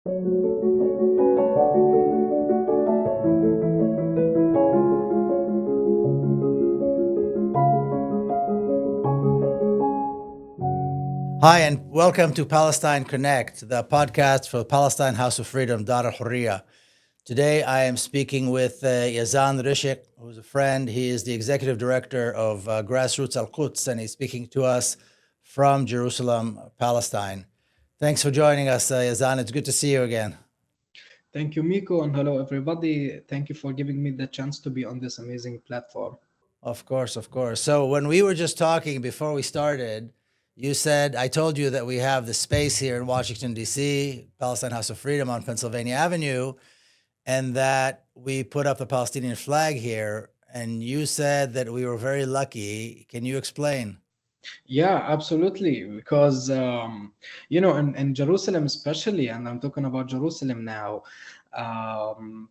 Hi, and welcome to Palestine Connect, the podcast for Palestine House of Freedom, Dar al-Hurriya. Today, I am speaking with Yazan Risheq, who's a friend. He is the executive director of Grassroots Al-Quds, and he's speaking to us from Jerusalem, Palestine. Thanks for joining us, Yazan. It's good to see you again. Thank you, Miko, and hello, everybody. Thank you for giving me the chance to be on this amazing platform. Of course, of course. So when we were just talking before we started, you said, I told you that we have the space here in Washington, D.C., Palestine House of Freedom on Pennsylvania Avenue, and that we put up the Palestinian flag here. And you said that we were very lucky. Can you explain? Yeah, absolutely. Because, in Jerusalem especially, and I'm talking about Jerusalem now,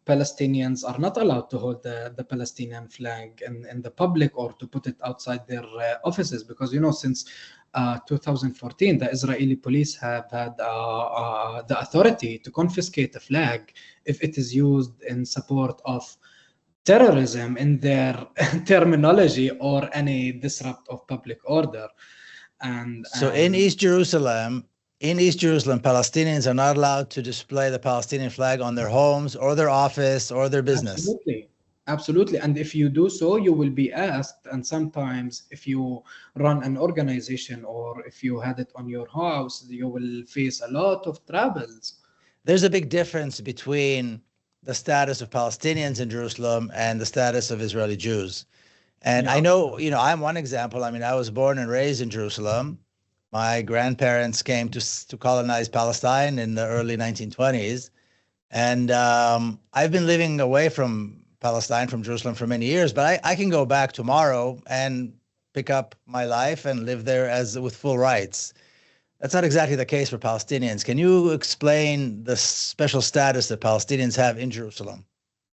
Palestinians are not allowed to hold the Palestinian flag in the public or to put it outside their offices because, since 2014, the Israeli police have had the authority to confiscate a flag if it is used in support of terrorism in their terminology or any disrupt of public order. And So in East Jerusalem, Palestinians are not allowed to display the Palestinian flag on their homes or their office or their business. Absolutely. And if you do so, you will be asked. And sometimes if you run an organization or if you had it on your house, you will face a lot of troubles. There's a big difference between the status of Palestinians in Jerusalem and the status of Israeli Jews. And I know, I'm one example. I mean, I was born and raised in Jerusalem. My grandparents came to colonize Palestine in the early 1920s. And I've been living away from Palestine, from Jerusalem for many years, but I can go back tomorrow and pick up my life and live there with full rights. That's not exactly the case for Palestinians. Can you explain the special status that Palestinians have in Jerusalem?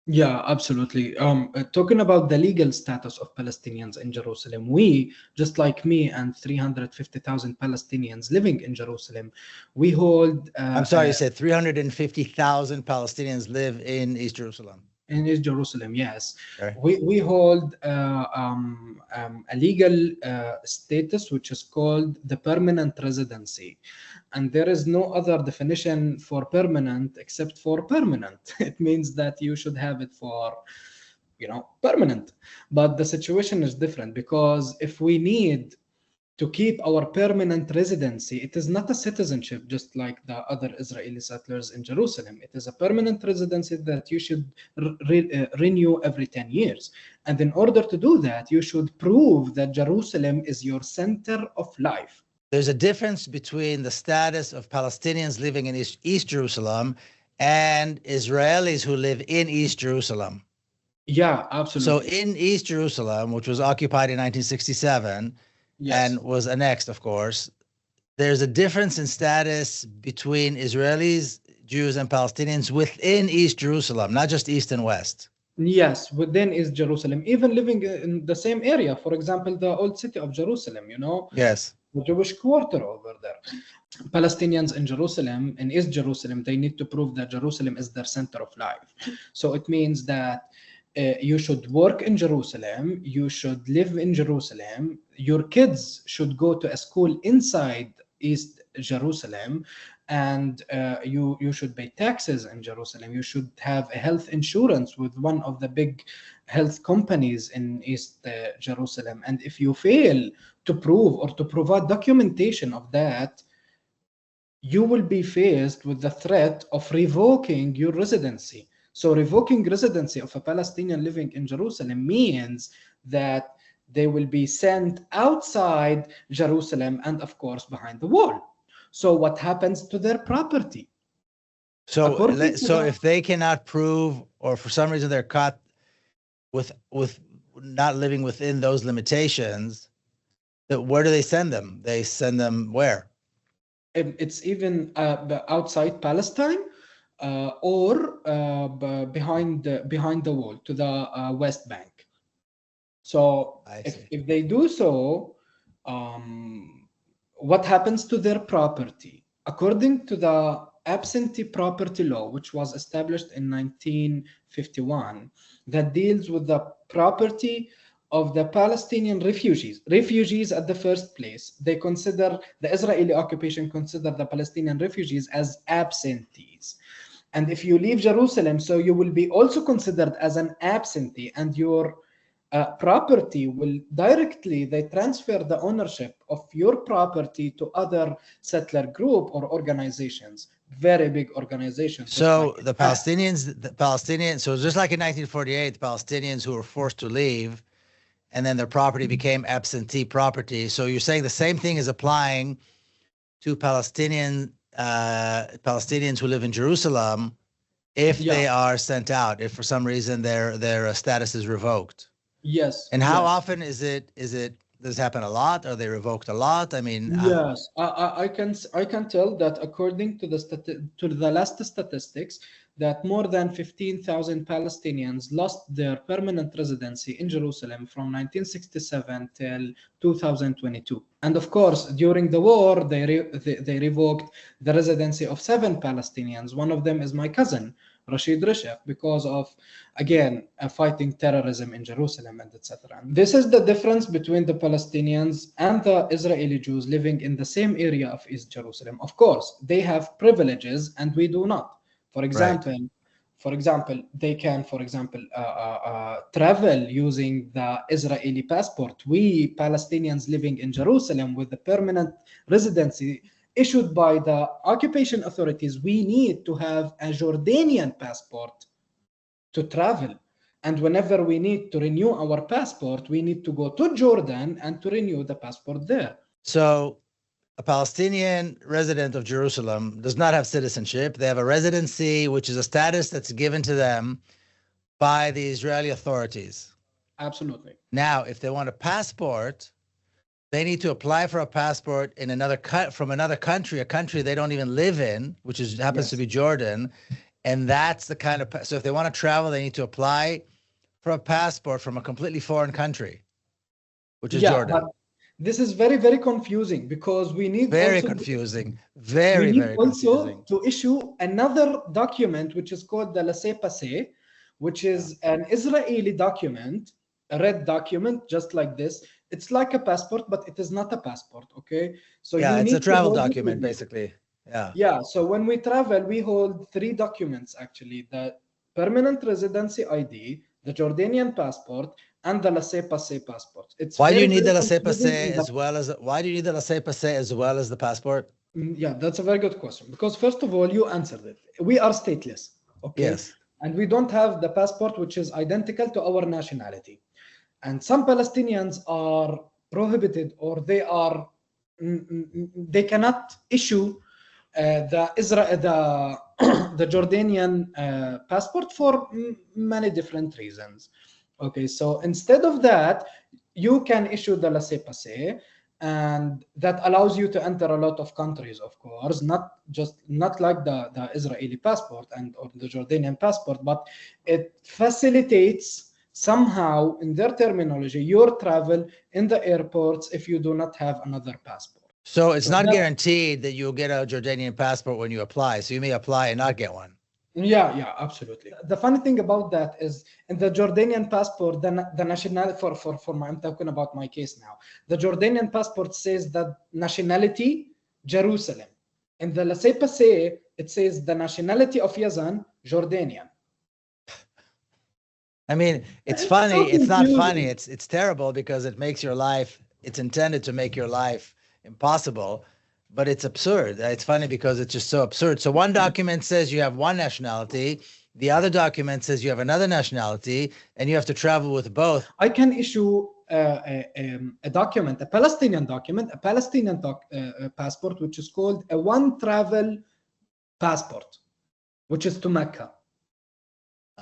Yeah, absolutely. Talking about the legal status of Palestinians in Jerusalem, we, just like me and 350,000 Palestinians living in Jerusalem, we hold... I'm sorry, you said 350,000 Palestinians live in East Jerusalem. In East Jerusalem, yes. Okay. We hold a legal status which is called the permanent residency. And there is no other definition for permanent except for permanent. It means that you should have it for, permanent. But the situation is different because if we need to keep our permanent residency, it is not a citizenship just like the other Israeli settlers in Jerusalem. It is a permanent residency that you should renew every 10 years. And in order to do that, you should prove that Jerusalem is your center of life. There's a difference between the status of Palestinians living in East Jerusalem and Israelis who live in East Jerusalem. Yeah, absolutely. So in East Jerusalem, which was occupied in 1967, yes, and was annexed, of course, there's a difference in status between Israelis, Jews, and Palestinians within East Jerusalem, not just East and West. Yes, within East Jerusalem, even living in the same area. For example, the old city of Jerusalem, Yes. The Jewish quarter over there. Palestinians in Jerusalem, in East Jerusalem, they need to prove that Jerusalem is their center of life. So it means that you should work in Jerusalem, you should live in Jerusalem, your kids should go to a school inside East Jerusalem, and you should pay taxes in Jerusalem. You should have a health insurance with one of the big health companies in East Jerusalem. And if you fail to prove or to provide documentation of that, you will be faced with the threat of revoking your residency. So revoking residency of a Palestinian living in Jerusalem means that they will be sent outside Jerusalem and, of course, behind the wall. So what happens to their property? So if they cannot prove, or for some reason they're caught with not living within those limitations, where do they send them? They send them where? It's even outside Palestine. Or behind the wall to the West Bank. So if they do so, what happens to their property? According to the absentee property law, which was established in 1951, that deals with the property of the Palestinian refugees. Refugees at the first place, they consider, the Israeli occupation consider the Palestinian refugees as absentees. And if you leave Jerusalem, so you will be also considered as an absentee, and your property will directly, they transfer the ownership of your property to other settler group or organizations, very big organizations. So like the Palestinians, so just like in 1948, the Palestinians who were forced to leave, and then their property became absentee property. So you're saying the same thing is applying to Palestinians who live in Jerusalem if they are sent out, if for some reason their status is revoked. Yes. And how often is it? Does it happen a lot? Are they revoked a lot? I mean, yes, I can tell that according to the last statistics, that more than 15,000 Palestinians lost their permanent residency in Jerusalem from 1967 till 2022. And of course, during the war, they revoked the residency of 7 Palestinians. One of them is my cousin, Yazan Risheq, because of, again, fighting terrorism in Jerusalem and etc. This is the difference between the Palestinians and the Israeli Jews living in the same area of East Jerusalem. Of course, they have privileges and we do not. For example, they can, travel using the Israeli passport. We Palestinians living in Jerusalem with the permanent residency issued by the occupation authorities, we need to have a Jordanian passport to travel. And whenever we need to renew our passport, we need to go to Jordan and to renew the passport there. So a Palestinian resident of Jerusalem does not have citizenship. They have a residency, which is a status that's given to them by the Israeli authorities. Absolutely. Now, if they want a passport, they need to apply for a passport in from another country, a country they don't even live in, which happens to be Jordan. And that's the kind of, so if they want to travel, they need to apply for a passport from a completely foreign country, which is Jordan. This is very, very confusing because we need very confusing to issue another document, which is called the laissez-passer, which is an Israeli document, a red document, just like this. It's like a passport, but it is not a passport. Okay, so it's a travel document, basically. Yeah. So when we travel, we hold 3 documents actually: the permanent residency ID, the Jordanian passport, and the laissez-passer passport. Why do you need the laissez-passer as well as the passport? Yeah, that's a very good question. Because first of all, you answered it. We are stateless. Okay. Yes. And we don't have the passport which is identical to our nationality. And some Palestinians are prohibited, or they cannot issue the Jordanian passport for many different reasons. Okay, so instead of that, you can issue the laissez-passer, and that allows you to enter a lot of countries, of course, not like the Israeli passport or the Jordanian passport, but it facilitates somehow, in their terminology, your travel in the airports if you do not have another passport. So it's not guaranteed that you'll get a Jordanian passport when you apply. So you may apply and not get one. Yeah, absolutely. The funny thing about that is, in the Jordanian passport, the nationality I'm talking about my case now. The Jordanian passport says that nationality Jerusalem. In the laissez-passer, it says the nationality of Yazan Jordanian. I mean, it's funny. It's not funny. It's terrible because it makes your life. It's intended to make your life impossible. But it's absurd. It's funny because it's just so absurd. So one document says you have one nationality. The other document says you have another nationality, and you have to travel with both. I can issue a document, a Palestinian document, a Palestinian passport, which is called a one travel passport, which is to Mecca.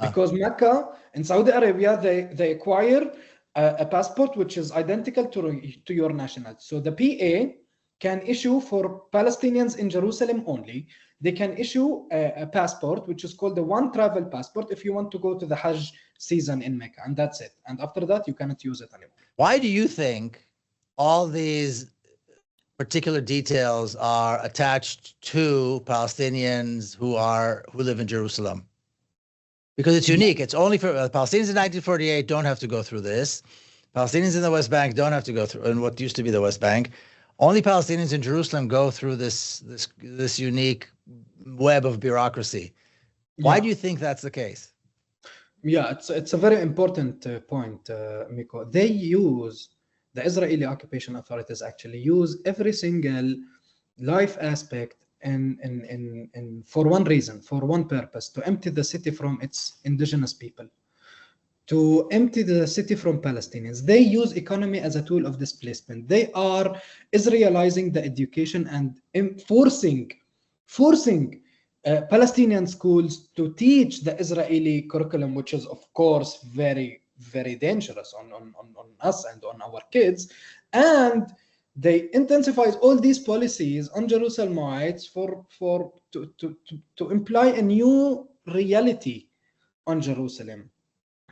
Because Mecca in Saudi Arabia, they acquire a passport which is identical to your nationality. So the PA can issue for Palestinians in Jerusalem only. They can issue a passport which is called the one travel passport if you want to go to the Hajj season in Mecca, and that's it. And after that, you cannot use it anymore. Why do you think all these particular details are attached to Palestinians who live in Jerusalem? Because it's unique. It's only for Palestinians in 1948 don't have to go through this. Palestinians in the West Bank don't have to go through, in what used to be the West Bank. Only Palestinians in Jerusalem go through this unique web of bureaucracy. Why do you think that's the case? Yeah, it's a very important point, Miko. The Israeli occupation authorities actually use every single life aspect and for one reason, for one purpose, to empty the city from its indigenous people, to empty the city from Palestinians. They use economy as a tool of displacement. They are Israelizing the education and forcing Palestinian schools to teach the Israeli curriculum, which is of course very, very dangerous on us and on our kids. And they intensify all these policies on Jerusalemites to imply a new reality on Jerusalem,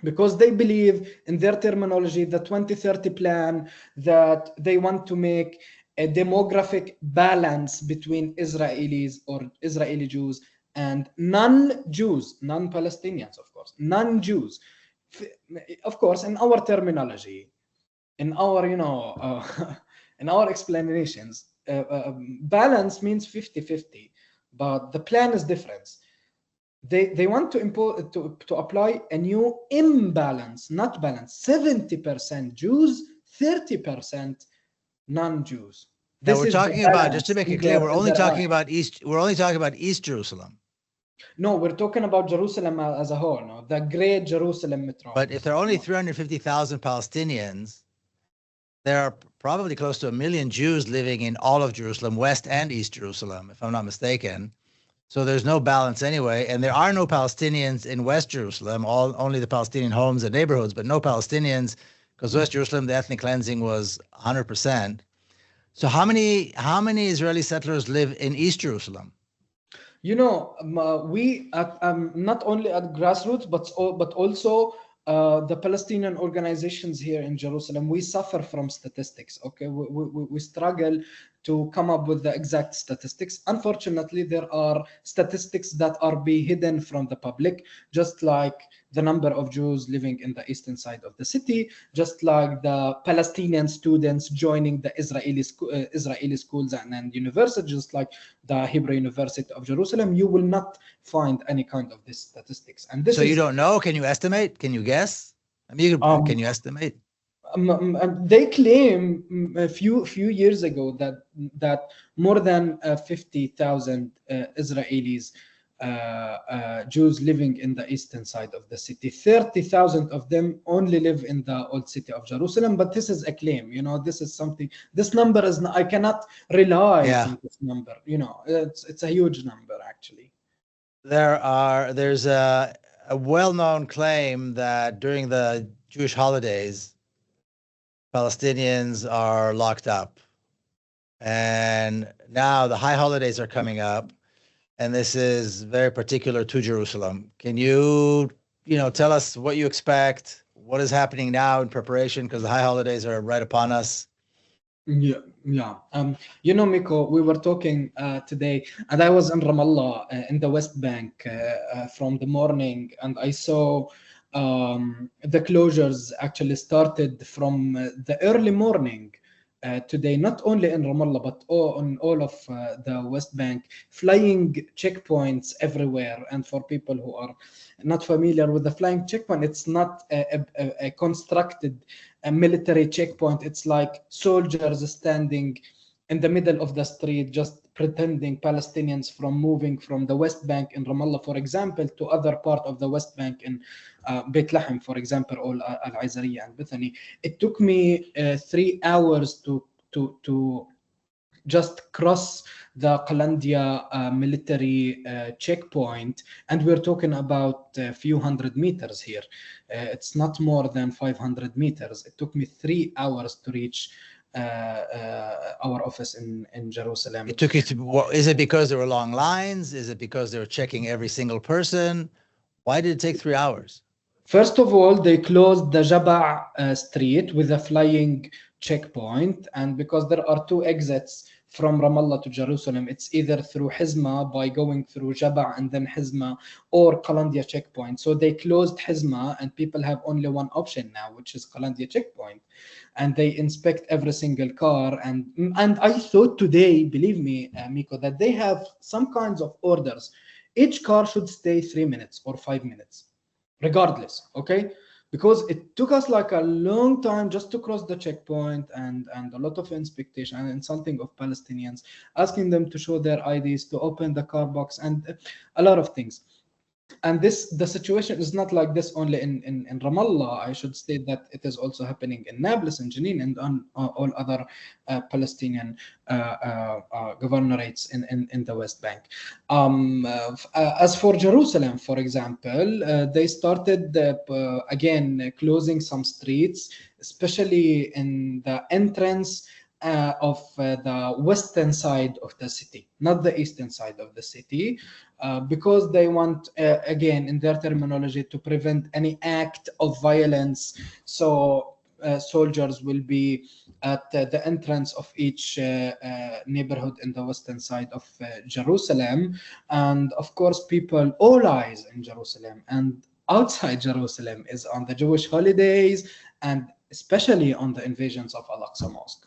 because they believe in their terminology, the 2030 plan, that they want to make a demographic balance between Israelis or Israeli Jews and non-Jews, non-Palestinians, of course, non-Jews. Of course, in our terminology, in our, in our explanations, balance means 50-50, but the plan is different. They want to impose to apply a new imbalance, not balance. 70% Jews, 30% non-Jews. Now we're talking about, just to make it clear, we're only talking about East Jerusalem. No, we're talking about Jerusalem as a whole, no? The great Jerusalem metropolis. But if there are only 350,000 Palestinians, there are probably close to 1 million Jews living in all of Jerusalem, West and East Jerusalem, if I'm not mistaken. So there's no balance anyway, and there are no Palestinians in West Jerusalem, only the Palestinian homes and neighborhoods, but no Palestinians, because West Jerusalem, the ethnic cleansing was 100%. So how many Israeli settlers live in East Jerusalem? We not only at Grassroots, but also the Palestinian organizations here in Jerusalem, we suffer from statistics. Okay, we struggle to come up with the exact statistics. Unfortunately, there are statistics that are being hidden from the public, just like the number of Jews living in the eastern side of the city, just like the Palestinian students joining the Israeli schools and universities, just like the Hebrew University of Jerusalem. You will not find any kind of this statistics. And this. So you don't know? Can you estimate? Can you guess? I mean, can you estimate? They claim a few years ago that more than 50,000 Israelis, Jews living in the eastern side of the city. 30,000 of them only live in the old city of Jerusalem, but this is a claim. This is something. This number is not, I cannot rely on this number. It's a huge number actually. There's a well-known claim that during the Jewish holidays, Palestinians are locked up, and now the high holidays are coming up, and this is very particular to Jerusalem. Can you, tell us what you expect, what is happening now in preparation, because the high holidays are right upon us? Yeah. Miko, we were talking today, and I was in Ramallah in the West Bank from the morning, and I saw the closures actually started from the early morning today, not only in Ramallah, but on all of the West Bank, flying checkpoints everywhere. And for people who are not familiar with the flying checkpoint, it's not a constructed military checkpoint. It's like soldiers standing in the middle of the street, just pretending Palestinians from moving from the West Bank in Ramallah, for example, to other part of the West Bank in Beit Lahem, for example, or Al-Aizariya and Bethany. It took me 3 hours to just cross the Qalandia military checkpoint, and we're talking about a few hundred meters here. It's not more than 500 meters. It took me 3 hours to reach our office in Jerusalem. It took you to, is it because there were long lines? Is it because they were checking every single person? Why did it take 3 hours? First of all, they closed the Jaba street with a flying checkpoint, and because there are 2 exits from Ramallah to Jerusalem, it's either through Hizma by going through Jabba and then Hizma, or Qalandia checkpoint. So they closed Hizma and people have only one option now, which is Qalandia checkpoint. And they inspect every single car. And I thought today, believe me, Miko, that they have some kinds of orders. Each car should stay 3 minutes or 5 minutes, regardless, okay? Because it took us like a long time just to cross the checkpoint, and a lot of inspection and insulting of Palestinians, asking them to show their IDs, to open the car box, and a lot of things. And the situation is not like this only in Ramallah. I should state that it is also happening in Nablus and Jenin and on all other Palestinian governorates in the West Bank. As for Jerusalem, for example, they started again closing some streets, especially in the entrance of the western side of the city, not the eastern side of the city, because they want, again, in their terminology, to prevent any act of violence. So soldiers will be at the entrance of each neighborhood in the western side of Jerusalem. And of course, all eyes in Jerusalem and outside Jerusalem is on the Jewish holidays, and especially on the invasions of Al-Aqsa Mosque.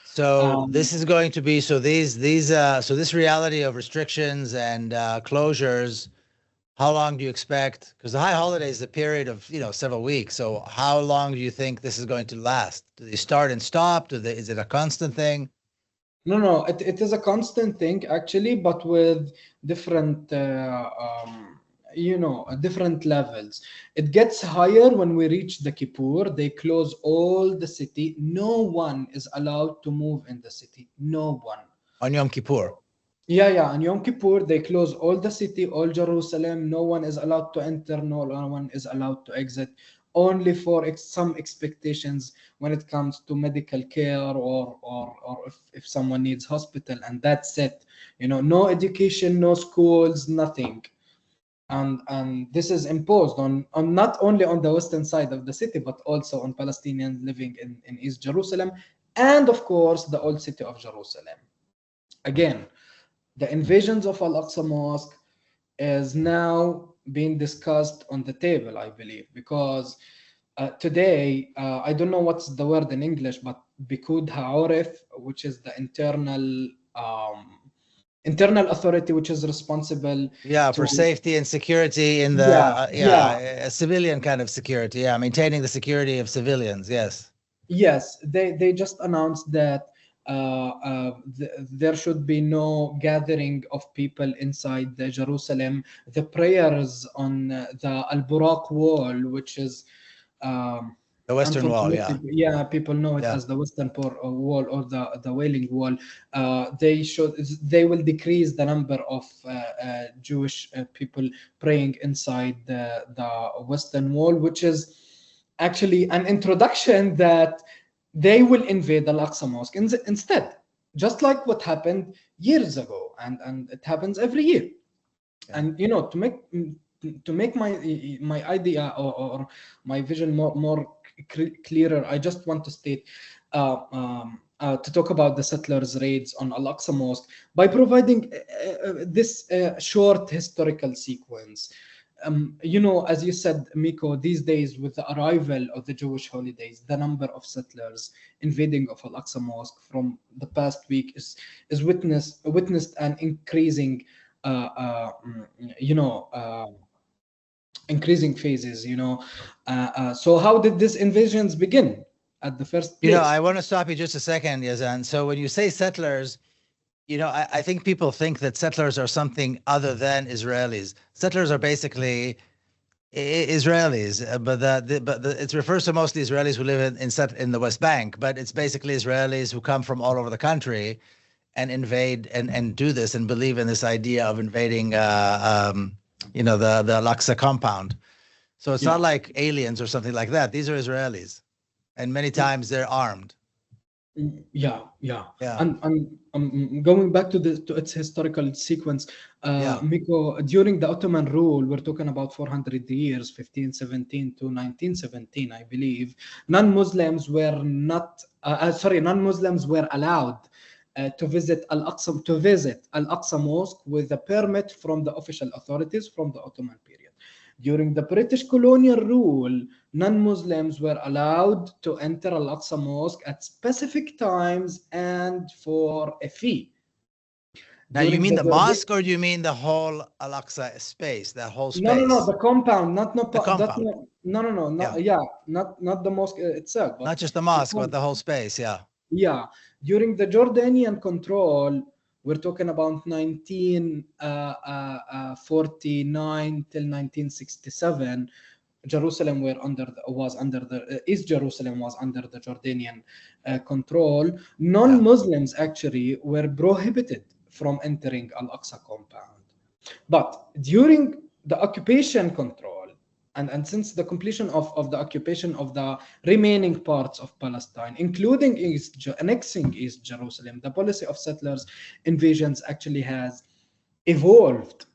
So this is going to be, so this reality of restrictions and closures, how long do you expect? Because the high holiday is a period of, several weeks. So how long do you think this is going to last? Do they start and stop? Is it a constant thing? No, it is a constant thing actually, but with different different levels. It gets higher when we reach the Kippur. They close all the city. No one is allowed to move in the city. No one. On Yom Kippur? Yeah. On Yom Kippur, they close all the city, all Jerusalem. No one is allowed to enter. No one is allowed to exit. Only for some expectations when it comes to medical care or if someone needs hospital, and that's it. No education, no schools, nothing. And this is imposed on not only on the western side of the city, but also on Palestinians living in East Jerusalem, and of course the old city of Jerusalem. Again, the invasions of Al-Aqsa Mosque is now being discussed on the table, I believe, because today, I don't know what's the word in English, but Bikud Ha'orif, which is the internal authority which is responsible for safety and security in the civilian kind of security, maintaining the security of civilians. Yes, they just announced that there should be no gathering of people inside the Jerusalem. The prayers on the Al-Buraq wall, which is the Western Wall, people know it as the Western Wall or the Wailing Wall. They will decrease the number of Jewish people praying inside the Western Wall, which is actually an introduction that they will invade the Al-Aqsa Mosque instead, just like what happened years ago, and it happens every year. And to make my idea or my vision more clearer, I just want to state to talk about the settlers' raids on Al-Aqsa Mosque by providing this short historical sequence. As you said, Miko, these days with the arrival of the Jewish holidays, the number of settlers invading of Al-Aqsa Mosque from the past week is witnessed an increasing increasing phases. So how did these invasions begin at the first place? I want to stop you just a second, Yazan. So when you say settlers, I think people think that settlers are something other than Israelis. Settlers are basically Israelis, but it refers to mostly Israelis who live in the West Bank. But it's basically Israelis who come from all over the country and invade and do this and believe in this idea of invading, the Al-Aqsa compound. So it's not like aliens or something like that. These are Israelis, and many times they're armed. Yeah. And going back to its historical sequence, Miko, during the Ottoman rule, we're talking about 400 years, 1517 to 1917, I believe. Non-Muslims were allowed to visit Al-Aqsa Mosque with a permit from the official authorities from the Ottoman period. During the British colonial rule, non-Muslims were allowed to enter Al-Aqsa Mosque at specific times and for a fee. Now, you mean the mosque, or do you mean the whole Al-Aqsa space, the whole space? No, the compound, not the compound. Not the mosque itself. But not just the mosque, but the whole space, yeah. Yeah, during the Jordanian control, we're talking about 1949 till 1967. Jerusalem East Jerusalem was under the Jordanian control. Non-Muslims actually were prohibited from entering Al-Aqsa compound. But during the occupation control, and since the completion of the occupation of the remaining parts of Palestine, including annexing East Jerusalem, the policy of settlers invasions actually has evolved.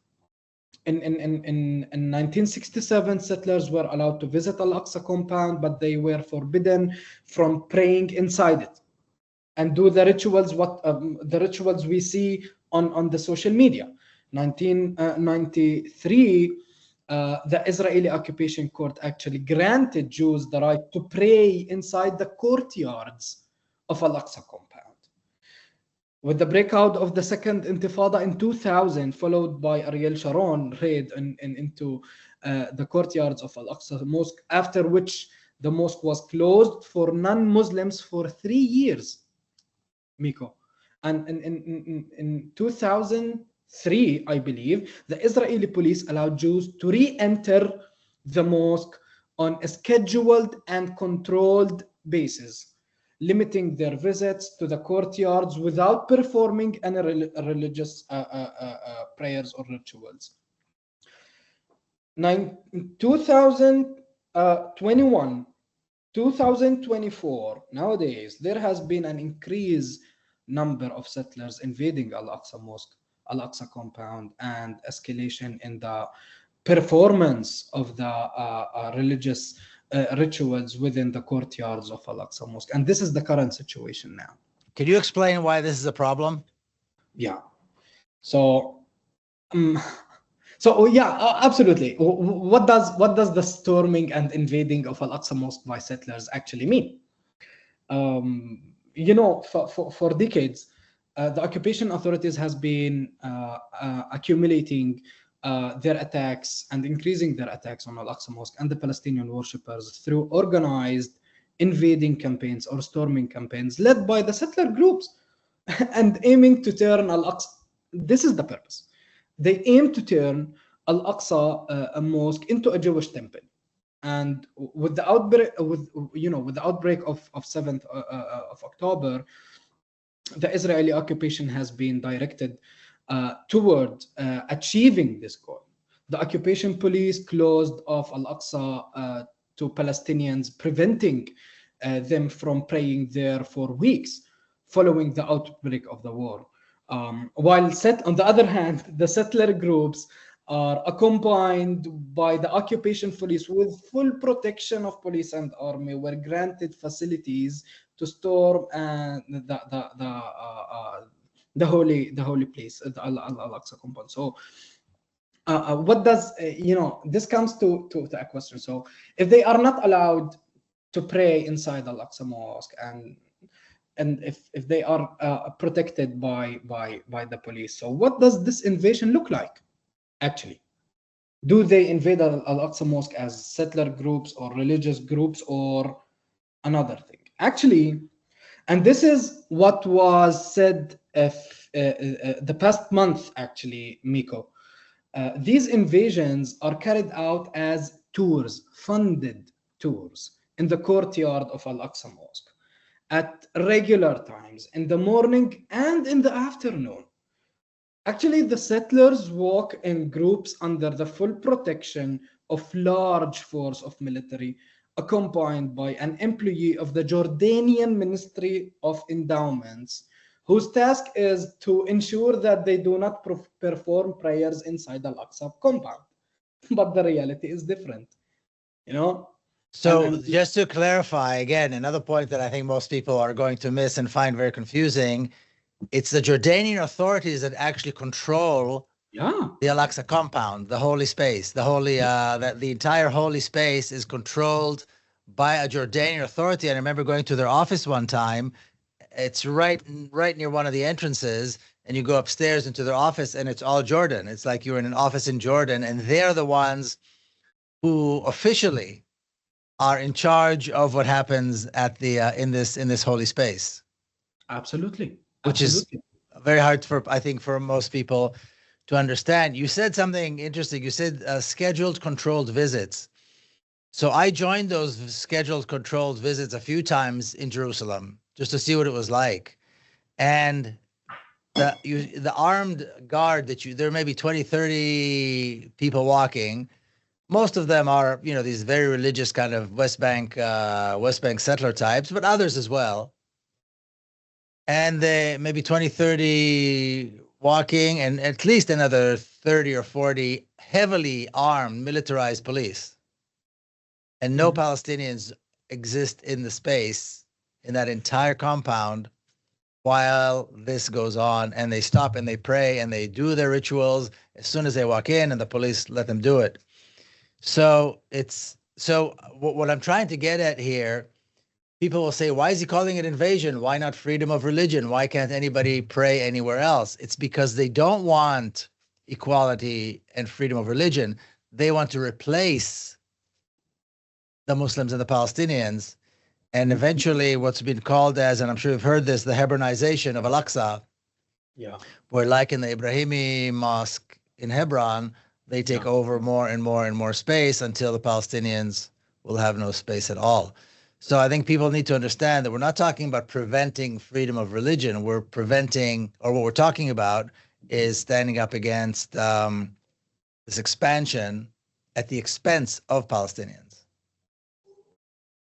In 1967, settlers were allowed to visit Al-Aqsa compound, but they were forbidden from praying inside it and do the rituals the rituals we see on the social media. 1993, the Israeli occupation court actually granted Jews the right to pray inside the courtyards of Al-Aqsa compound. With the breakout of the Second Intifada in 2000, followed by Ariel Sharon raid into the courtyards of Al-Aqsa Mosque, after which the mosque was closed for non-Muslims for 3 years, Miko. And in 2003, I believe, the Israeli police allowed Jews to re-enter the mosque on a scheduled and controlled basis, limiting their visits to the courtyards without performing any religious prayers or rituals. 2021, 2024, nowadays, there has been an increased number of settlers invading Al-Aqsa Mosque, Al-Aqsa compound, and escalation in the performance of the religious rituals within the courtyards of Al-Aqsa Mosque. And this is the current situation now. Can you explain why this is a problem? Yeah. So absolutely. What does the storming and invading of Al-Aqsa Mosque by settlers actually mean? For decades, the occupation authorities has been accumulating their attacks and increasing their attacks on Al-Aqsa Mosque and the Palestinian worshippers through organized invading campaigns or storming campaigns led by the settler groups and aiming to turn Al-Aqsa. This is the purpose. They aim to turn Al-Aqsa Mosque into a Jewish temple. And with the outbreak of 7th of October, the Israeli occupation has been directed toward achieving this goal. The occupation police closed off Al-Aqsa to Palestinians, preventing them from praying there for weeks following the outbreak of the war. While on the other hand, the settler groups are accompanied by the occupation police with full protection of police and army, were granted facilities to storm the holy place, the Al-Aqsa compound. So what does this comes to a question. So if they are not allowed to pray inside Al-Aqsa Mosque, and if they are protected by the police, so what does this invasion look like? Actually, do they invade Al-Aqsa Mosque as settler groups or religious groups or another thing? Actually, and this is what was said the past month, actually, Miko. These invasions are carried out as tours, funded tours, in the courtyard of Al-Aqsa Mosque at regular times, in the morning and in the afternoon. Actually, the settlers walk in groups under the full protection of large force of military, accompanied by an employee of the Jordanian Ministry of Endowments, whose task is to ensure that they do not perform prayers inside Al-Aqsa compound. But the reality is different, So just to clarify, again, another point that I think most people are going to miss and find very confusing, it's the Jordanian authorities that actually control the Al-Aqsa compound, the holy space, that the entire holy space is controlled by a Jordanian authority. And I remember going to their office one time. It's right near one of the entrances, and you go upstairs into their office, and it's all Jordan. It's like you're in an office in Jordan, and they're the ones who officially are in charge of what happens at the in this holy space. Absolutely. Which is very hard I think for most people to understand. You said something interesting. You said scheduled controlled visits. So I joined those scheduled controlled visits a few times in Jerusalem just to see what it was like. And the armed guard there may be 20, 30 people walking. Most of them are, these very religious kind of West Bank settler types, but others as well. And they maybe 20, 30 walking, and at least another 30 or 40 heavily armed, militarized police. And no Palestinians exist in the space, in that entire compound, while this goes on. And they stop and they pray and they do their rituals as soon as they walk in, and the police let them do it. So what I'm trying to get at here, people will say, why is he calling it invasion? Why not freedom of religion? Why can't anybody pray anywhere else? It's because they don't want equality and freedom of religion. They want to replace the Muslims and the Palestinians. And eventually what's been called as, and I'm sure you've heard this, the Hebronization of Al-Aqsa, where like in the Ibrahimi Mosque in Hebron, they take over more and more and more space until the Palestinians will have no space at all. So I think people need to understand that we're not talking about preventing freedom of religion. We're preventing, or what we're talking about is standing up against this expansion at the expense of Palestinians.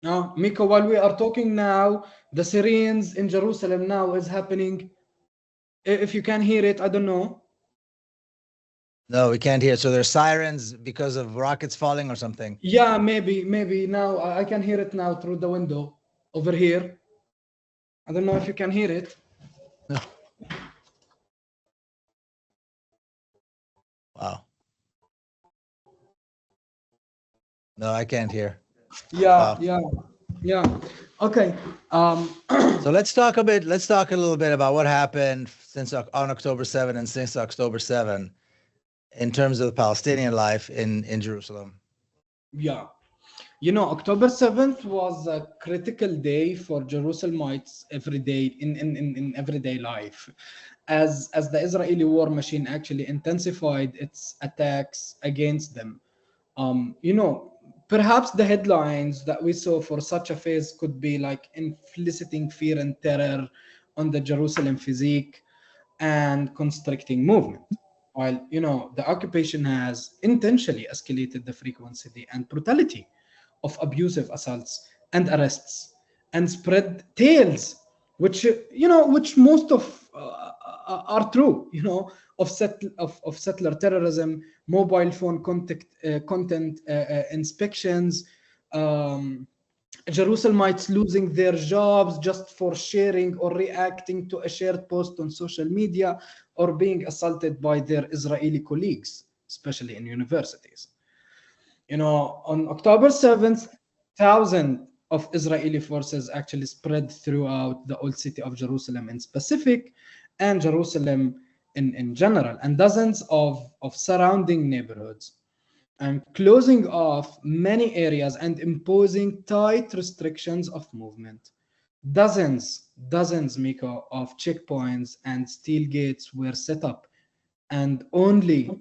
Now, Miko, while we are talking now, the sirens in Jerusalem now is happening. If you can hear it, I don't know. No, we can't hear. So there's sirens because of rockets falling or something. Yeah, maybe now I can hear it now through the window over here. I don't know if you can hear it. No. Wow. No, I can't hear. Yeah, wow. Yeah. Okay. So let's talk a little bit about what happened on October 7 and since October 7. In terms of the Palestinian life in Jerusalem. Yeah. October 7th was a critical day for Jerusalemites every day in everyday life, as the Israeli war machine actually intensified its attacks against them. Perhaps the headlines that we saw for such a phase could be like eliciting fear and terror on the Jerusalem physique and constricting movement. While, the occupation has intentionally escalated the frequency and brutality of abusive assaults and arrests, and spread tales, which most of are true, of settler terrorism, mobile phone content inspections, Jerusalemites losing their jobs just for sharing or reacting to a shared post on social media, or being assaulted by their Israeli colleagues, especially in universities. On October 7th, thousands of Israeli forces actually spread throughout the old city of Jerusalem in specific, and Jerusalem in general, and dozens of surrounding neighborhoods, and closing off many areas and imposing tight restrictions of movement. Dozens, Miko, of checkpoints and steel gates were set up, and only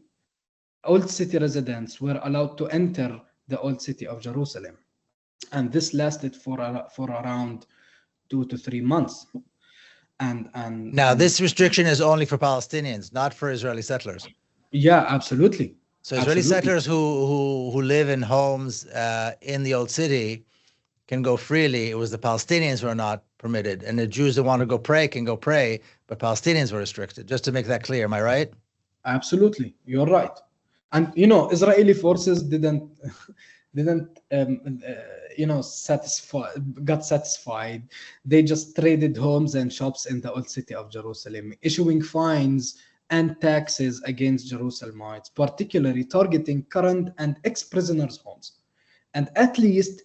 old city residents were allowed to enter the old city of Jerusalem. And this lasted for around 2 to 3 months. And now this restriction is only for Palestinians, not for Israeli settlers. Yeah, absolutely. So Israeli settlers who live in homes in the old city can go freely. It was the Palestinians who are not permitted, and the Jews that want to go pray can go pray, but Palestinians were restricted. Just to make that clear, am I right? Absolutely, you're right. And Israeli forces didn't didn't got satisfied. They just traded homes and shops in the old city of Jerusalem, issuing fines and taxes against Jerusalemites, particularly targeting current and ex-prisoners' homes. And at least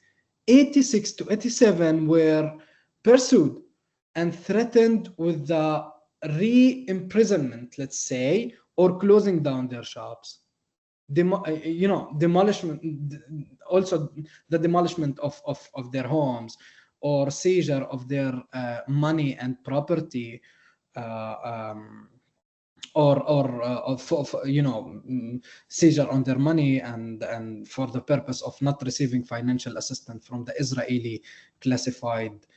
86 to 87 were pursued and threatened with the re-imprisonment, let's say, or closing down their shops. Demolishment, also the demolishment of their homes, or seizure of their money and property, seizure on their money, and for the purpose of not receiving financial assistance from the Israeli classified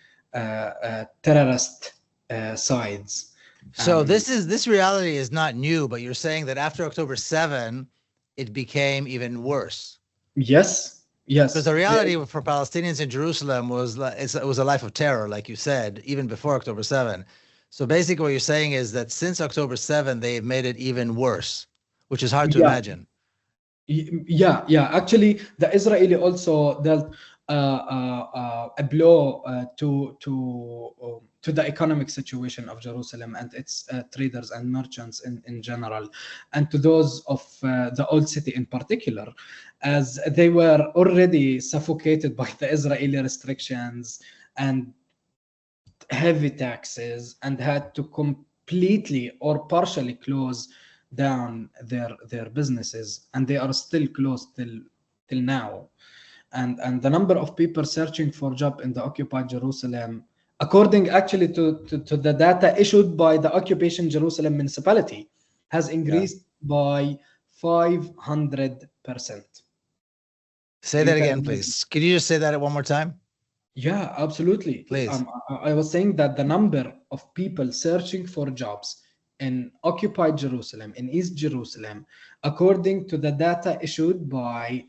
terrorist sides. So this reality is not new, but you're saying that after October 7, it became even worse. Yes. Because the reality for Palestinians in Jerusalem was it was a life of terror, like you said, even before October 7. So basically what you're saying is that since October 7, they've made it even worse, which is hard to imagine. Yeah. Actually, the Israeli also dealt a blow to the economic situation of Jerusalem and its traders and merchants in general, and to those of the old city in particular, as they were already suffocated by the Israeli restrictions and heavy taxes, and had to completely or partially close down their businesses, and they are still closed till now. And the number of people searching for job in the occupied Jerusalem, according actually to the data issued by the occupation Jerusalem municipality, has increased by 500%. Say that again, please. Could you just say that one more time? Yeah, absolutely. Please. I was saying that the number of people searching for jobs in occupied Jerusalem, in East Jerusalem, according to the data issued by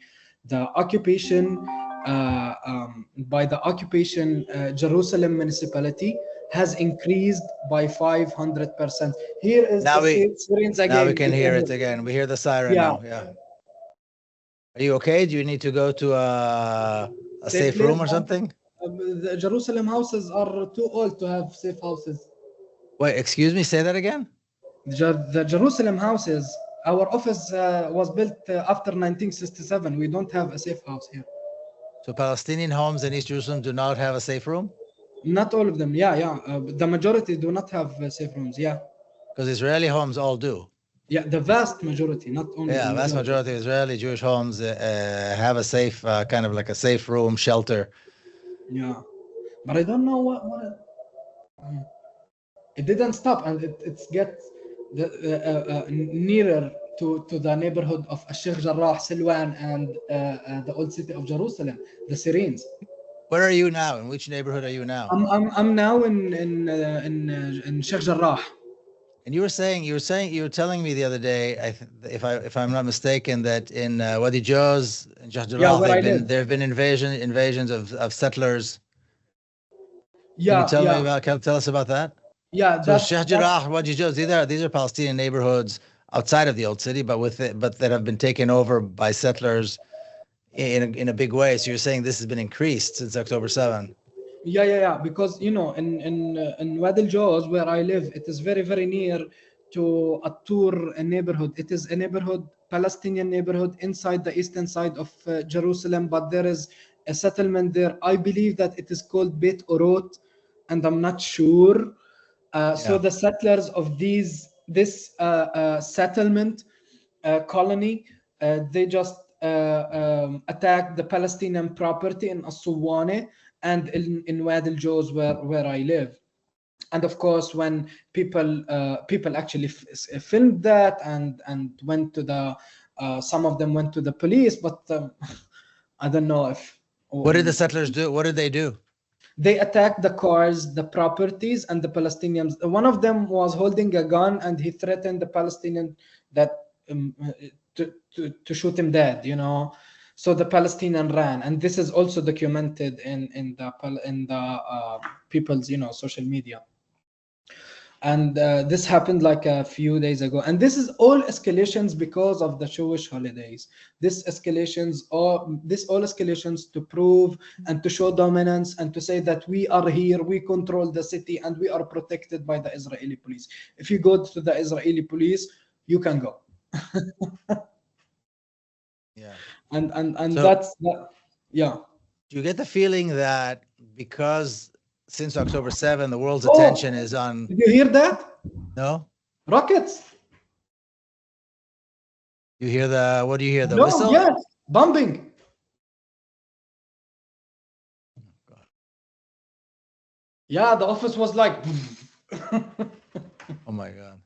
the occupation Jerusalem municipality, has increased by 500%. Here is the sirens again. Now we can hear it again. We hear the siren now. Yeah. Are you okay? Do you need to go to a safe room or something? The Jerusalem houses are too old to have safe houses. Wait, excuse me, say that again? The Jerusalem houses, our office was built after 1967. We don't have a safe house here. So Palestinian homes in East Jerusalem do not have a safe room? Not all of them, yeah. The majority do not have safe rooms, yeah. Because Israeli homes all do. Yeah, the vast majority, not only. Yeah, vast majority of Israeli Jewish homes have a safe, kind of like a safe room, shelter. Yeah, but I don't know what it didn't stop, and it gets nearer to the neighborhood of Sheikh Jarrah, Silwan, and the old city of Jerusalem, the Syrians. Where are you now? In which neighborhood are you now? I'm now in Sheikh Jarrah. And you were telling me the other day, if I'm not mistaken, that in Wadi Joz and Sheikh Jarrah, there have been invasions of settlers. Yeah. Can you tell us about that? Yeah. So Sheikh Jarrah, Wadi Joz, these are Palestinian neighborhoods outside of the old city, but that have been taken over by settlers in a big way. So you're saying this has been increased since October 7? Yeah. Because in Wadi Joz, where I live, it is very, very near to At-Tur neighborhood. It is a neighborhood, Palestinian neighborhood inside the eastern side of Jerusalem, but there is a settlement there. I believe that it is called Beit Orot, and I'm not sure. So the settlers of this settlement colony, they just attacked the Palestinian property in As-Suwane and in Wadi Joz, where I live. And of course, when people actually filmed that and went to the some of them went to the police, but I don't know if. What did the settlers do? What did they do? They attacked the cars, the properties, and the Palestinians. One of them was holding a gun, and he threatened the Palestinian that to shoot him dead. So the Palestinian ran, and this is also documented in the people's social media. And this happened like a few days ago, and this is all escalations because of the Jewish holidays. This all escalations to prove and to show dominance and to say that we are here, we control the city, and we are protected by the Israeli police. If you go to the Israeli police, you can go. Yeah. And So that's that. Yeah. do you get the feeling that because since October 7, the world's Oh, attention is on, did you hear that? no? Rockets. You hear the, what do you hear? The No, whistle? yes, bombing. God. Yeah, the office was like. Oh my God.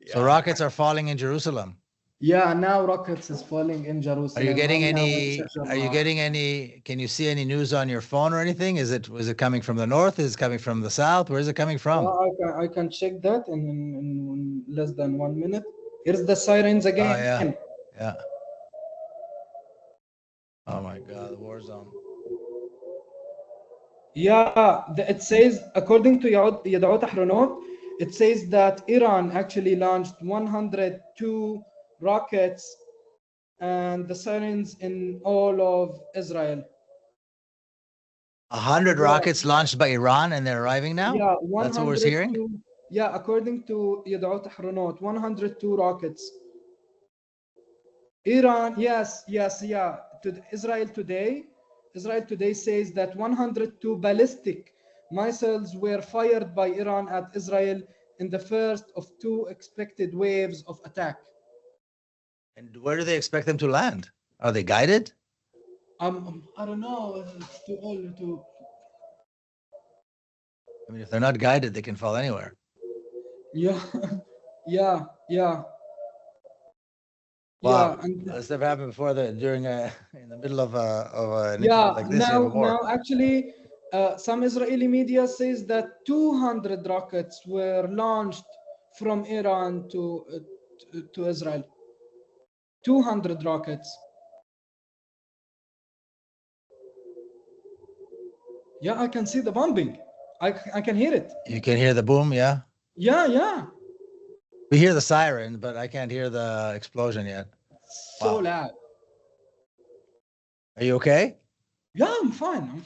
Yeah. So rockets are falling in Jerusalem. Yeah, now rockets is falling in Jerusalem. Are you getting I'm now in any, Sheikh are you Jarrah. getting any, can you see any news on your phone or anything? Is it coming from the north? Is it coming from the south? Where is it coming from? I can check that in less than 1 minute. Here's the sirens again. Oh yeah. Yeah. Oh my God, the war zone. Yeah, it says, according to Yadda'ut Ahronot, it says that Iran actually launched 102 rockets and the sirens in all of Israel. 100 rockets launched by Iran and they're arriving now? Yeah, That's what we're hearing? 102. Yeah, according to Yadda'ut Ahronot, 102 rockets. Iran, yes, yeah. Israel today says that 102 ballistic missiles were fired by Iran at Israel in the first of two expected waves of attack. And where do they expect them to land? Are they guided? I don't know. It's too early to. I mean, if they're not guided, they can fall anywhere. Yeah, yeah. Wow, Yeah, and that's never happened before. During in the middle of an yeah, like this, you have a war. now actually, some Israeli media says that 200 rockets were launched from Iran to Israel. 200 rockets. Yeah, I can see the bombing. I can hear it. You can hear the boom, yeah? Yeah. We hear the siren, but I can't hear the explosion yet. So Wow. loud. Are you okay? Yeah, I'm fine.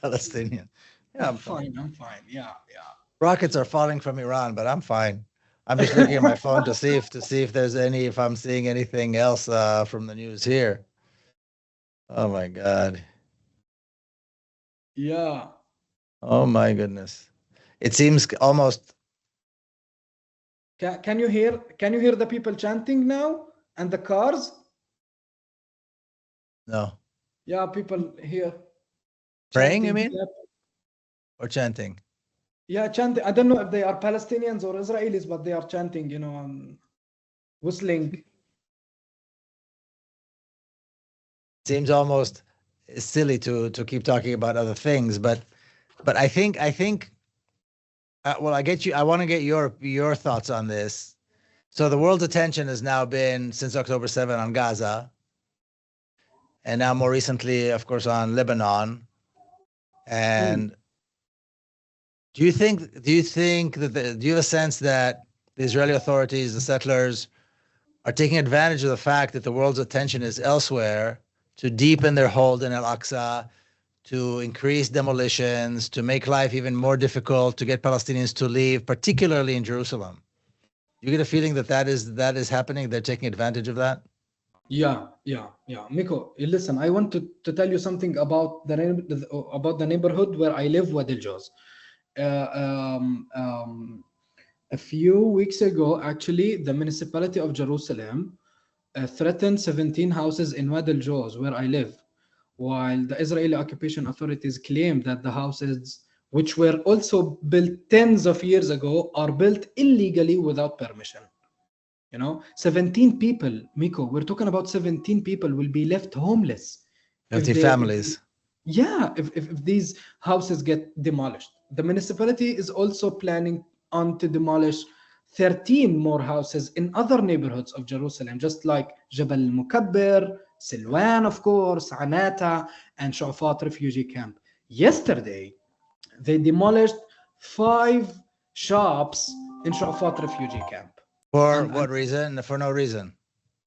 Palestinian. Yeah, I'm fine. Yeah. Rockets are falling from Iran, but I'm fine. I'm just looking at my phone to see if there's if I'm seeing anything else from the news here. Oh my God. Yeah. Oh my goodness. It seems almost. Can you hear the people chanting now and the cars? No. Yeah, people here. Praying, you mean? Or chanting? Yeah, chanting. I don't know if they are Palestinians or Israelis, but they are chanting, whistling. Seems almost silly to keep talking about other things, but I think well, I want to get your thoughts on this. So the world's attention has now been since October 7 on Gaza, and now more recently, of course, on Lebanon. And do you have a sense that the Israeli authorities, the settlers, are taking advantage of the fact that the world's attention is elsewhere to deepen their hold in Al-Aqsa, to increase demolitions, to make life even more difficult, to get Palestinians to leave, particularly in Jerusalem? You get a feeling that is happening? They're taking advantage of that? Yeah. Miko, listen, I want to tell you something about the neighborhood where I live, Wadi al-Jawz. A few weeks ago, actually, the municipality of Jerusalem threatened 17 houses in Wadi al-Jawz, where I live, while the Israeli occupation authorities claim that the houses, which were also built tens of years ago, are built illegally without permission. 17 people, Miko, we're talking about 17 people will be left homeless. Empty families. If these houses get demolished. The municipality is also planning on to demolish 13 more houses in other neighborhoods of Jerusalem, just like Jabal al-Mukabbir, Silwan, of course, Anata, and Shafat refugee camp. Yesterday, they demolished 5 shops in Shafat refugee camp. For what reason? For no reason.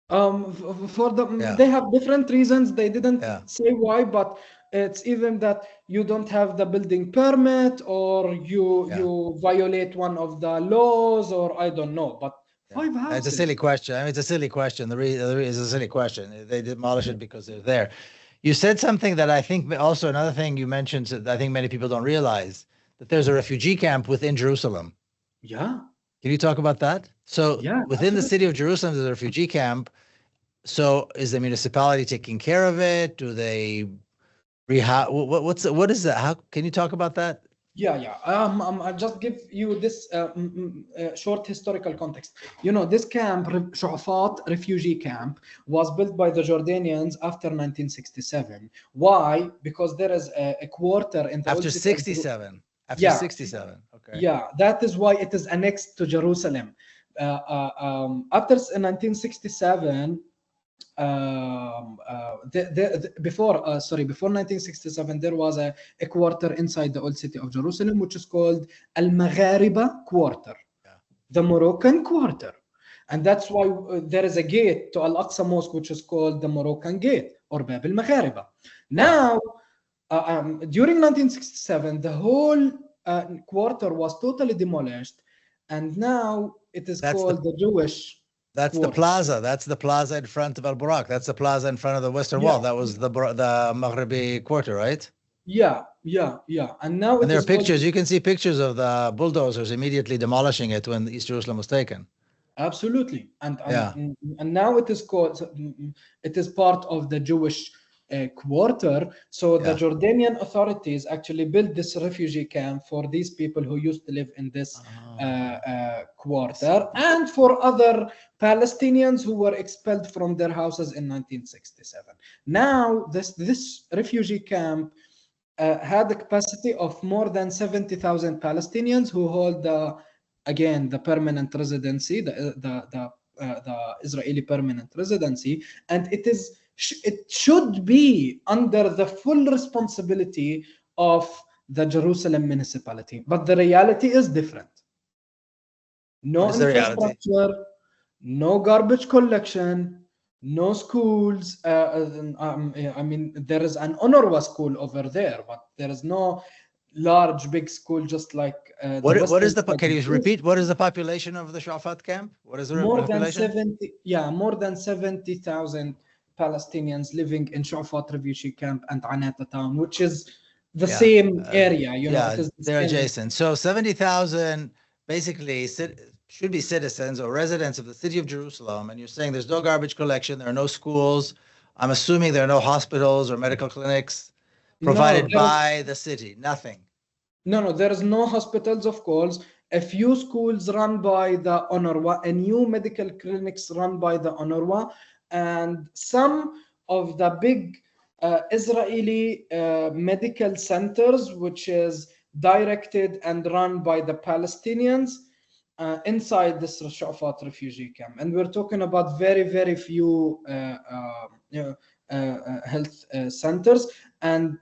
For they have different reasons. They didn't say why, but it's even that you don't have the building permit, or you violate one of the laws, or I don't know. But 5 houses. It's a silly question. I mean, it's a silly question. The reason is a silly question. They demolish it because they're there. You said something that I think also another thing you mentioned that I think many people don't realize, that there's a refugee camp within Jerusalem. Yeah. Can you talk about that? So within the city of Jerusalem, there's a refugee camp. So is the municipality taking care of it? Do they rehab? What is that? How can you talk about that? I'll just give you this short historical context. You know, this camp, Shafat refugee camp, was built by the Jordanians after 1967. Why? Because there is a quarter in the after 67. After 67. Okay. Yeah, that is why it is annexed to Jerusalem. After 1967. Before 1967, there was a quarter inside the old city of Jerusalem, which is called Al-Maghariba quarter, the Moroccan quarter. And that's why there is a gate to Al-Aqsa Mosque, which is called the Moroccan Gate, or Bab al-Maghariba. Now, during 1967, the whole quarter was totally demolished, and now it is called the Jewish. That's the plaza. That's the plaza in front of Al Burak. That's the plaza in front of the Western Wall. That was the Maghribi quarter, right? Yeah. And now there are pictures. You can see pictures of the bulldozers immediately demolishing it when East Jerusalem was taken. Absolutely. And now it is called. It is part of the Jewish quarter. So the Jordanian authorities actually built this refugee camp for these people who used to live in this quarter, and for other Palestinians who were expelled from their houses in 1967. Now this refugee camp had a capacity of more than 70,000 Palestinians who hold the permanent residency, the Israeli permanent residency, and it should be under the full responsibility of the Jerusalem municipality. But the reality is different. No infrastructure, no garbage collection, no schools. I mean, there is an UNRWA school over there, but there is no large, big school just like. What is the? Can you repeat? What is the population of the Shafat camp? What is the population? More than 70,000 Palestinians living in Shafat refugee camp and Anata town, which is the same area. They're adjacent. So 70,000 basically should be citizens or residents of the city of Jerusalem. And you're saying there's no garbage collection, there are no schools. I'm assuming there are no hospitals or medical clinics provided by the city. Nothing. No, there is no hospitals, of course. A few schools run by the UNRWA, a new medical clinics run by the UNRWA, and some of the big Israeli medical centers, which is directed and run by the Palestinians inside this Shafat refugee camp. And we're talking about very, very few health centers. And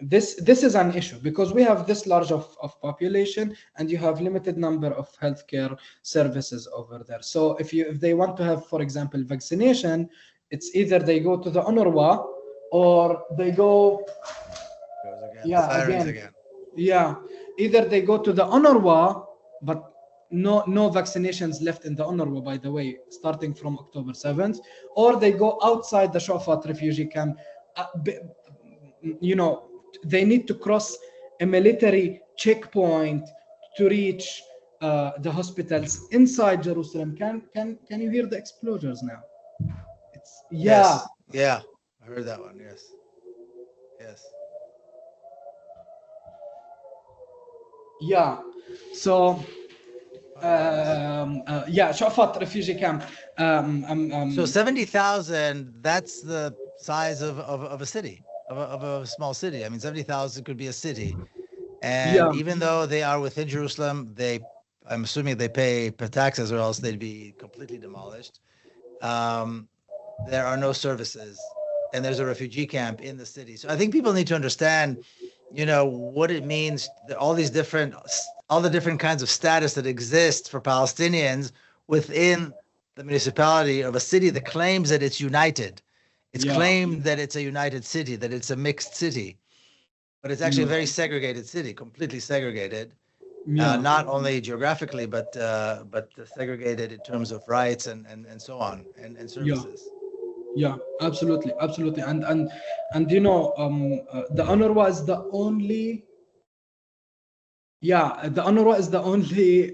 this is an issue because we have this large of population and you have limited number of healthcare services over there. So if they want to have, for example, vaccination, it's either they go to the UNRWA or they go either they go to the UNRWA, but no vaccinations left in the UNRWA, by the way, starting from October 7th, or they go outside the Shafat refugee camp. They need to cross a military checkpoint to reach the hospitals inside Jerusalem. Can you hear the explosions now? Yes. Yeah, I heard that one. Yes. Yeah. So Shafat refugee camp. So 70,000. That's the size of a city, of a small city. I mean, 70,000 could be a city, and even though they are within Jerusalem, I'm assuming they pay taxes, or else they'd be completely demolished. There are no services, and there's a refugee camp in the city. So I think people need to understand what it means, all the different kinds of status that exist for Palestinians within the municipality of a city that claims that it's united. It's Yeah, claimed that it's a united city, that it's a mixed city, but it's actually a yeah, very segregated city, completely segregated, yeah, not only geographically, but segregated in terms of rights and so on and yeah, services. yeah. Absolutely, absolutely. And the UNRWA is the only. Yeah, the UNRWA is the only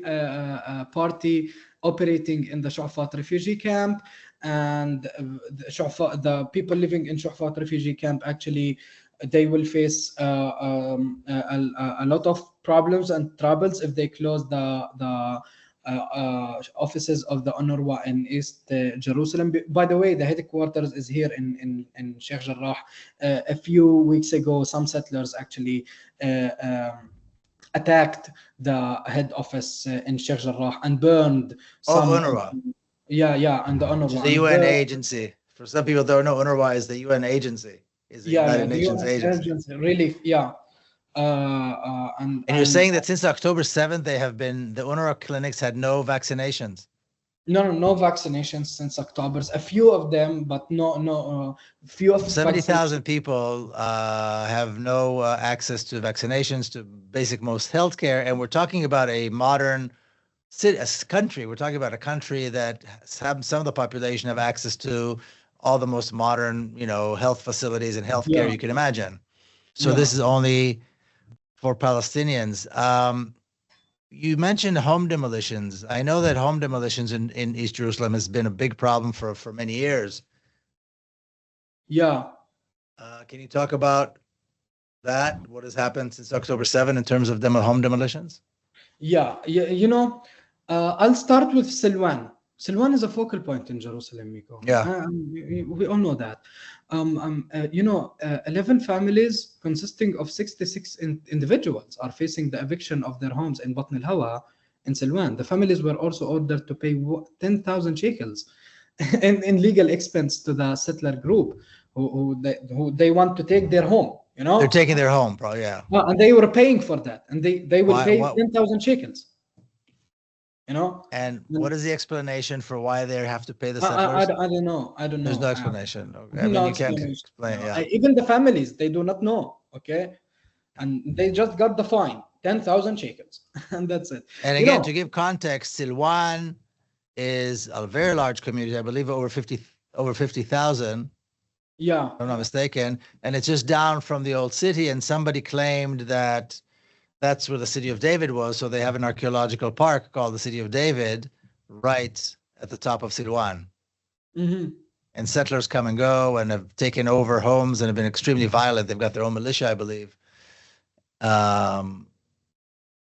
party operating in the Shu'afat refugee camp, and the people living in Shu'afat refugee camp actually they will face a lot of problems and troubles if they close the offices of the UNRWA in East Jerusalem. By the way, the headquarters is here in Sheikh Jarrah. A few weeks ago, some settlers actually attacked the head office in Sheikh Jarrah and burned Of some. UNRWA, Yeah, yeah, and the which is UNRWA the and UN burned. agency. For some people, don't know UNRWA is the UN agency, is the Yeah, yeah, United the Nations UN agency. agency really, yeah, And you're saying that since October 7th, the UNRWA clinics had no vaccinations. no vaccinations since October. A few of them, but few of So vaccinations. 70,000 people have no access to vaccinations, to basic most healthcare. And we're talking about a modern country. We're talking about a country that some of the population have access to all the most modern, health facilities and healthcare Yeah, you can imagine. So yeah, this is only for Palestinians. You mentioned home demolitions. I know that home demolitions in East Jerusalem has been a big problem for many years. yeah. Can you talk about that? What has happened since October 7 in terms of home demolitions? Yeah, I'll start with Silwan. Silwan is a focal point in Jerusalem, Miko. Yeah. We all know that. 11 families consisting of 66 individuals are facing the eviction of their homes in Batn al-Hawa in Silwan. The families were also ordered to pay 10,000 shekels in legal expense to the settler group who they want to take their home, They're taking their home, probably, yeah. Well, and they were paying for that, and they will Why? pay What? 10,000 shekels. And what is the explanation for why they have to pay the I, I, settlers? I don't know. I don't There's know. no explanation. Okay. I mean, No you can't explanation. explain. No. Yeah. Even the families, they do not know. Okay, and they just got the fine, 10,000 shekels, and that's it. And again, to give context, Silwan is a very large community. I believe over 50,000. Yeah. If I'm not mistaken. And it's just down from the old city. And somebody claimed that that's where the city of David was. So they have an archaeological park called the City of David right at the top of Silwan. Mm-hmm. And settlers come and go and have taken over homes and have been extremely violent. They've got their own militia, I believe.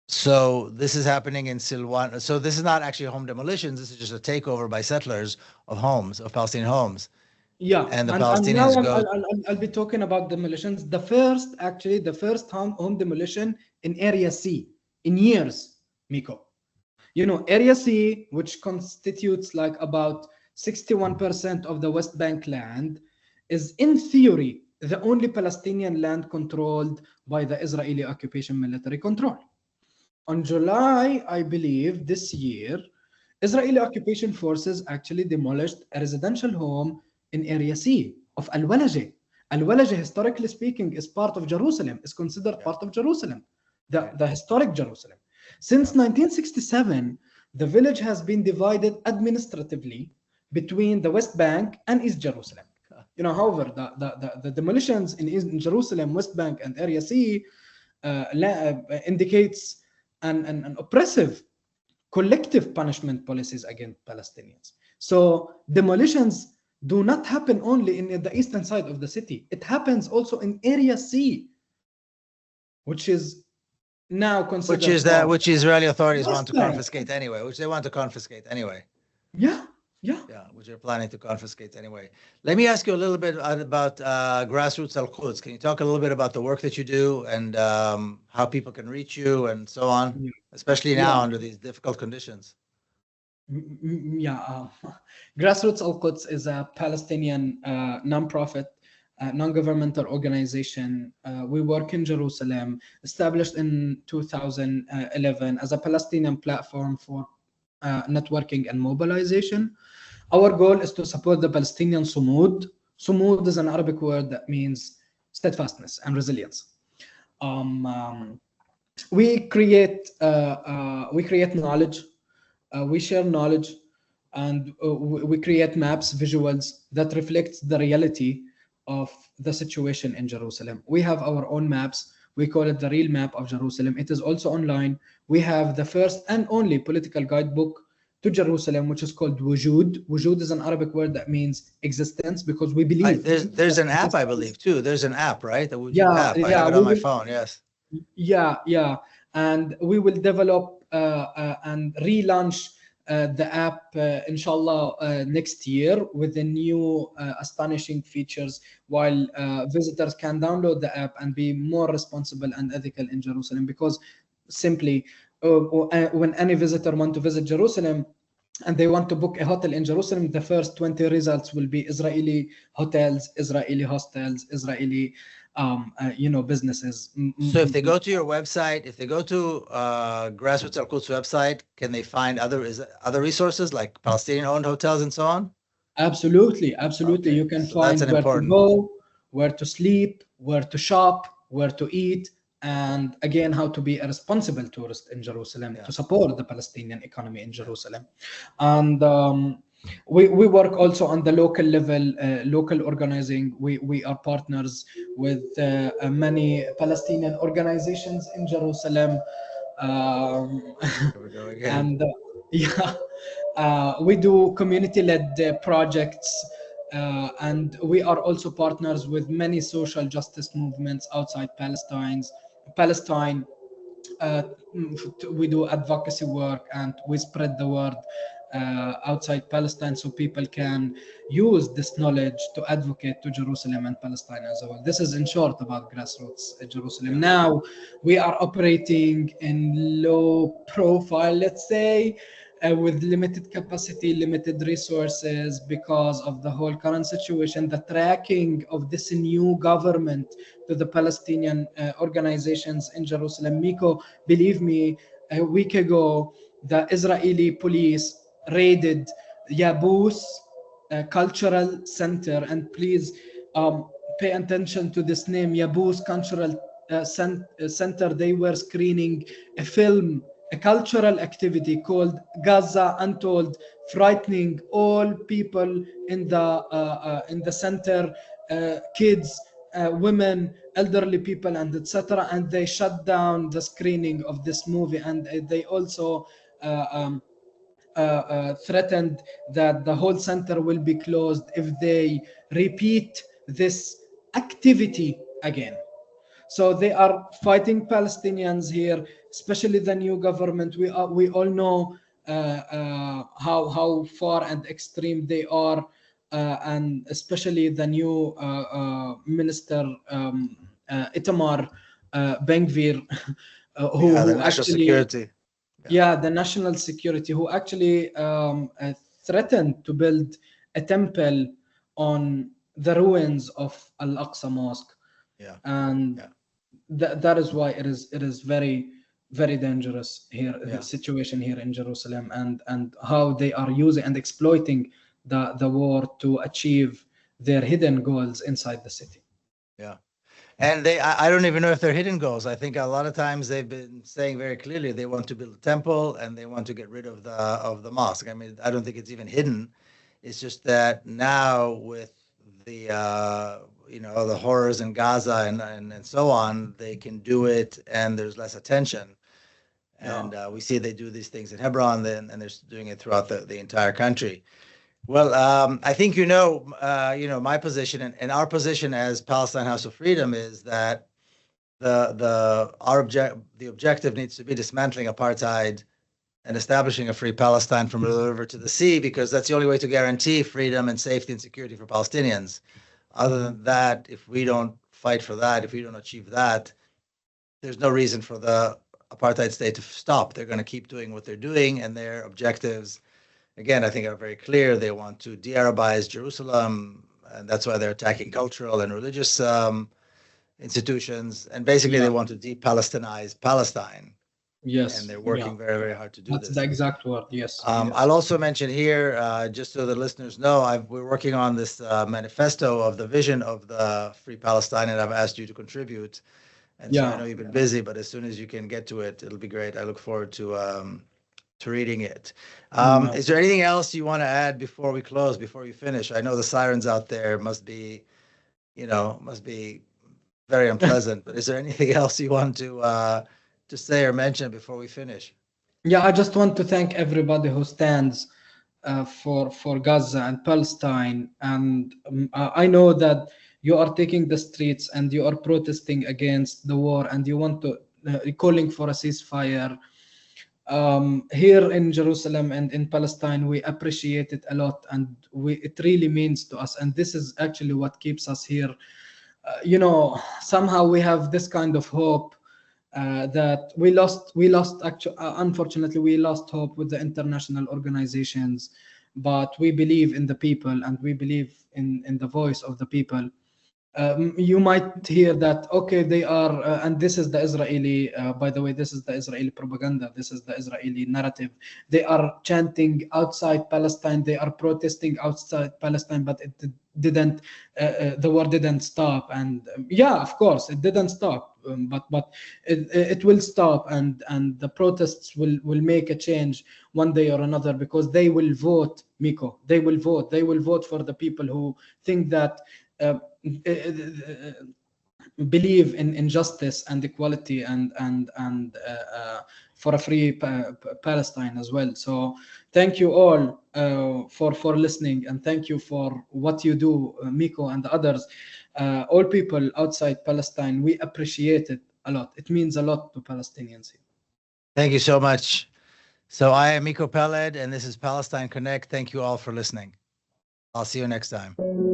So this is happening in Silwan. So this is not actually home demolitions. This is just a takeover by settlers of homes, of Palestinian homes. Yeah, and the and Palestinians now go. I'll be talking about demolitions. The first home demolition in Area C in years, Miko. Area C, which constitutes like about 61% of the West Bank land, is in theory the only Palestinian land controlled by the Israeli occupation military control. On July, I believe, this year, Israeli occupation forces actually demolished a residential home in Area C of Al-Walaja. Al-Walaja, historically speaking, is part of Jerusalem, is considered part of Jerusalem, the historic Jerusalem. Since 1967, the village has been divided administratively between the West Bank and East Jerusalem. However, the demolitions in Jerusalem, West Bank, and Area C indicates an oppressive collective punishment policies against Palestinians. So demolitions do not happen only in the eastern side of the city. It happens also in Area C, which is now considered which Israeli authorities want to confiscate anyway, which they want to confiscate anyway. Yeah, which they're planning to confiscate anyway. Let me ask you a little bit about Grassroots Al-Quds. Can you talk a little bit about the work that you do and how people can reach you and so on, especially now under these difficult conditions? Grassroots Al-Quds is a Palestinian nonprofit non-governmental organization. We work in Jerusalem, established in 2011 as a Palestinian platform for networking and mobilization. Our goal is to support the Palestinian Sumud. Sumud is an Arabic word that means steadfastness and resilience. We create knowledge, we share knowledge, and we create maps, visuals that reflect the reality of the situation in Jerusalem. We have our own maps. We call it the real map of Jerusalem. It is also online. We have the first and only political guidebook to Jerusalem, which is called Wujud. Wujud is an Arabic word that means existence, because we believe there's an app, I believe, too. There's an app, right? The Wujud app. I yeah, have it on my phone. Yes. Yeah, and we will develop and relaunch the app, inshallah, next year with the new astonishing features, while visitors can download the app and be more responsible and ethical in Jerusalem. Because simply, when any visitor want to visit Jerusalem and they want to book a hotel in Jerusalem, the first 20 results will be Israeli hotels, Israeli hostels, Israeli businesses. So if they go to your website, if they go to Grassroots Al-Quds website, can they find other resources like Palestinian-owned hotels and so on? Absolutely. Okay. You can So find that's where important. to go, where to sleep, where to shop, where to eat, and again, how to be a responsible tourist in Jerusalem to support the Palestinian economy in Jerusalem. And we work also on the local level, local organizing. We are partners with many Palestinian organizations in Jerusalem. Here we go again. And we do community-led projects, and we are also partners with many social justice movements outside Palestine. We do advocacy work, and we spread the word outside Palestine, so people can use this knowledge to advocate to Jerusalem and Palestine as well. This is in short about Grassroots Jerusalem. Now we are operating in low profile, let's say, with limited capacity, limited resources, because of the whole current situation, the tracking of this new government to the Palestinian organizations in Jerusalem. Miko, believe me, a week ago, the Israeli police raided Yabus Cultural Center, and please pay attention to this name, Yabus Cultural Center. They were screening a film, a cultural activity called Gaza Untold, frightening all people in the center, kids, women, elderly people, and etc. And they shut down the screening of this movie, and they also threatened that the whole center will be closed if they repeat this activity again. So they are fighting Palestinians here, especially the new government. We all know how far and extreme they are, and especially the new minister Itamar Ben-Gvir, who the national actually security. the national security, who actually threatened to build a temple on the ruins of Al-Aqsa Mosque. That is why it is very, very dangerous here, the situation here in Jerusalem, and how they are using and exploiting the war to achieve their hidden goals inside the city. And I don't even know if they're hidden goals. I think a lot of times they've been saying very clearly they want to build a temple and they want to get rid of the mosque. I mean, I don't think it's even hidden. It's just that now with the the horrors in Gaza and so on, they can do it and there's less attention. And we see they do these things in Hebron, and they're doing it throughout the entire country. Well, I think my position and our position as Palestine House of Freedom is that the objective needs to be dismantling apartheid and establishing a free Palestine from the river to the sea, because that's the only way to guarantee freedom and safety and security for Palestinians. Other than that, if we don't fight for that, if we don't achieve that, there's no reason for the apartheid state to stop. They're going to keep doing what they're doing, and their objectives, again, I think are very clear. They want to de-Arabize Jerusalem, and that's why they're attacking cultural and religious institutions. And basically, Yeah. they want to de-Palestinize Palestine. Yes. And they're working very, very hard to do That's this. the exact word. Yes. I'll also mention here, just so the listeners know, we're working on this manifesto of the vision of the Free Palestine, and I've asked you to contribute. And so I know you've been busy, but as soon as you can get to it, it'll be great. I look forward to reading it. Is there anything else you want to add before we close, before we finish? I know the sirens out there must be very unpleasant, but is there anything else you want to say or mention before we finish? Yeah, I just want to thank everybody who stands for Gaza and Palestine. And I know that you are taking the streets and you are protesting against the war, and you want to calling for a ceasefire. Here in Jerusalem and in Palestine, we appreciate it a lot, and it really means to us. And this is actually what keeps us here. Somehow we have this kind of hope. That we lost actually, unfortunately we lost hope with the international organizations, but we believe in the people, and we believe in the voice of the people. You might hear that, okay, they are and this is the Israeli, by the way, this is the Israeli propaganda, this is the Israeli narrative. They are chanting outside Palestine, they are protesting outside Palestine, but it didn't the war didn't stop. And yeah, of course it didn't stop, but it will stop, and the protests will make a change one day or another, because they will vote, Miko. They will vote for the people who think that believe in justice and equality, and for a free Palestine as well. So thank you all for listening, and thank you for what you do, Miko and the others. All people outside Palestine, we appreciate it a lot. It means a lot to Palestinians here. Thank you so much. So I am Miko Peled, and this is Palestine Connect. Thank you all for listening. I'll see you next time.